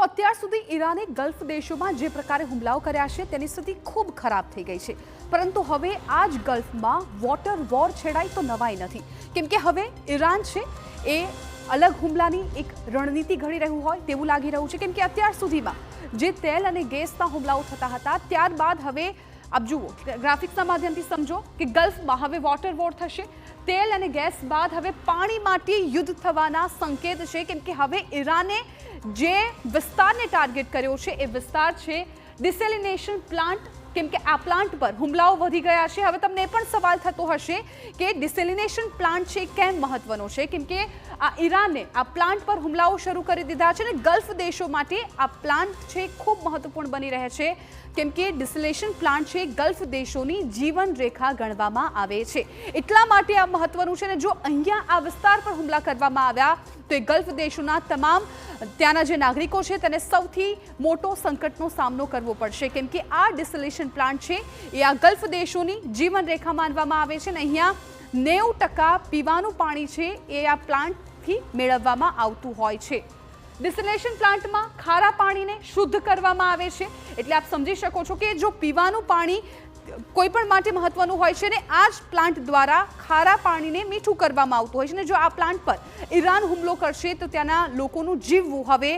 અત્યાર સુધી ઈરાને ગલ્ફ દેશોમાં જે પ્રકારે હુમલાઓ કર્યા છે તેની સ્થિતિ ખૂબ ખરાબ થઈ ગઈ છે, પરંતુ હવે આ જ ગલ્ફમાં વોટર વોર છેડાય તો નવાઈ નથી, કેમ કે હવે ઈરાન છે એ અલગ હુમલાની એક રણનીતિ ઘડી રહ્યું હોય તેવું લાગી રહ્યું છે, કેમ કે અત્યાર સુધીમાં જે તેલ અને ગેસના હુમલાઓ થતા હતા ત્યારબાદ હવે આપ જુઓ ગ્રાફિક્સના માધ્યમથી સમજો કે ગલ્ફમાં હવે વોટર વોર થશે। તેલ અને ગેસ બાદ હવે પાણી માટે યુદ્ધ થવાના સંકેત છે, કેમ કે હવે ઈરાને જે વિસ્તારને ટાર્ગેટ કર્યો છે એ વિસ્તાર છે ડિસેલિનેશન પ્લાન્ટ, કેમ કે આ પ્લાન્ટ પર હુમલાઓ વધી ગયા છે। હવે તમને પણ સવાલ થતો હશે કે ડિસેલિનેશન પ્લાન્ટ છે કેમ મહત્વનો છે, કેમ કે આ ઈરાને આ પ્લાન્ટ પર હુમલાઓ શરૂ કરી દીધા છે અને ગલ્ફ દેશો માટે આ પ્લાન્ટ છે ખૂબ મહત્વપૂર્ણ બની રહે છે, કેમ કે ડિસેલિનેશન પ્લાન્ટ છે ગલ્ફ દેશોની જીવન રેખા ગણવામાં આવે છે, એટલા માટે આ મહત્વનું છે। અને જો અહીંયા આ વિસ્તાર પર હુમલા કરવામાં આવ્યા તો એ ગલ્ફ દેશોના તમામ ત્યાંના જે નાગરિકો છે તેને સૌથી મોટો સંકટનો સામનો કરવો પડશે, કેમ કે આ ડિસેલિનેશન પ્લાન્ટ છે એ આ ગલ્ફ દેશોની જીવન રેખા માનવામાં આવે છે અને અહીંયા 90% પીવાનું પાણી છે એ આ પ્લાન્ટથી મેળવવામાં આવતું હોય છે। ડિસેલિનેશન પ્લાન્ટમાં ખારા પાણીને શુદ્ધ કરવામાં આવે છે, એટલે આપ સમજી શકો છો કે જો પીવાનું પાણી કોઈ પણ માટે મહત્વનું હોય છે ને આ જ પ્લાન્ટ દ્વારા ખારા પાણીને મીઠું કરવામાં આવતું હોય છે અને જો આ પ્લાન્ટ પર ઈરાન હુમલો કરશે તો ત્યાંના લોકોનું જીવવું હવે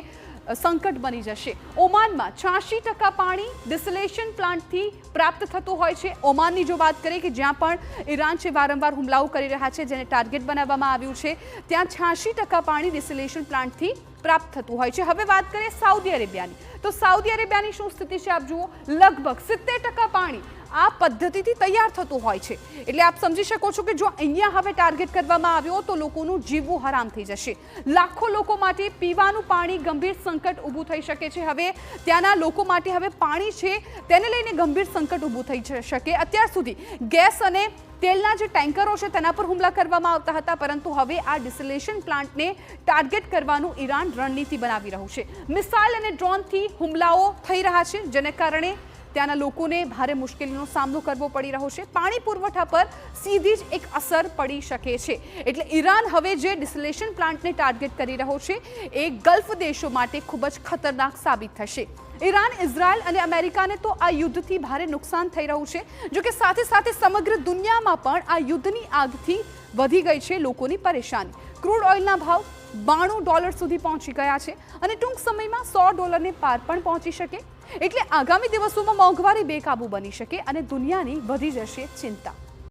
સંકટ બની જશે। ઓમાનમાં 86% પાણી ડિસેલિનેશન પ્લાન્ટથી પ્રાપ્ત થતું હોય છે। ઓમાનની જો વાત કરીએ કે જ્યાં પણ ઈરાન છે વારંવાર હુમલાઓ કરી રહ્યા છે, જેને ટાર્ગેટ બનાવવામાં આવ્યું છે, ત્યાં 86% પાણી ડિસેલિનેશન પ્લાન્ટથી પ્રાપ્ત થતું હોય છે। હવે વાત કરીએ સાઉદી અરેબિયાની, તો સાઉદી અરેબિયાની શું સ્થિતિ છે આપ જુઓ, લગભગ 70% પાણી આ પદ્ધતિથી તૈયાર થતું હોય છે, એટલે આપ સમજી શકો છો કે જો અહીંયા હવે ટાર્ગેટ કરવામાં આવ્યો તો લોકોનું જીવવું હરામ થઈ જશે। લાખો લોકો માટે પીવાનું પાણી ગંભીર સંકટ ઊભું થઈ શકે છે। હવે ત્યાંના લોકો માટે હવે પાણી છે તેને લઈને ગંભીર સંકટ ઊભું થઈ શકે। અત્યાર સુધી ગેસ અને તેલના જે ટેન્કરો છે તેના પર હુમલા કરવામાં આવતા હતા, પરંતુ હવે આ ડિસેલિનેશન પ્લાન્ટને ટાર્ગેટ કરવાનું ઈરાન રણનીતિ બનાવી રહ્યું છે। મિસાઇલ અને ડ્રોનથી હુમલાઓ થઈ રહ્યા છે, જેને કારણે ત્યાંના લોકોને ભારે મુશ્કેલીનો સામનો કરવો પડી રહ્યો છે। પાણી પુરવઠા પર સીધી જ એક અસર પડી શકે છે, એટલે ઈરાન હવે જે ડિસેલિનેશન પ્લાન્ટને ટાર્ગેટ કરી રહ્યો છે એ ગલ્ફ દેશો માટે ખૂબ જ ખતરનાક સાબિત થશે। ઈરાન, ઇઝરાયલ અને અમેરિકાને તો આ યુદ્ધથી ભારે નુકસાન થઈ રહ્યું છે, જો કે સાથે સાથે સમગ્ર દુનિયામાં પણ આ યુદ્ધની આગથી વધી ગઈ છે લોકોની પરેશાની। ક્રૂડ ઓઇલના ભાવ $92 સુધી પહોંચી ગયા છે અને ટૂંક સમયમાં $100 પાર પણ પહોંચી શકે, એટલે આગામી દિવસોમાં મોંઘવારી બેકાબૂ બની શકે અને દુનિયાની વધી જશે ચિંતા।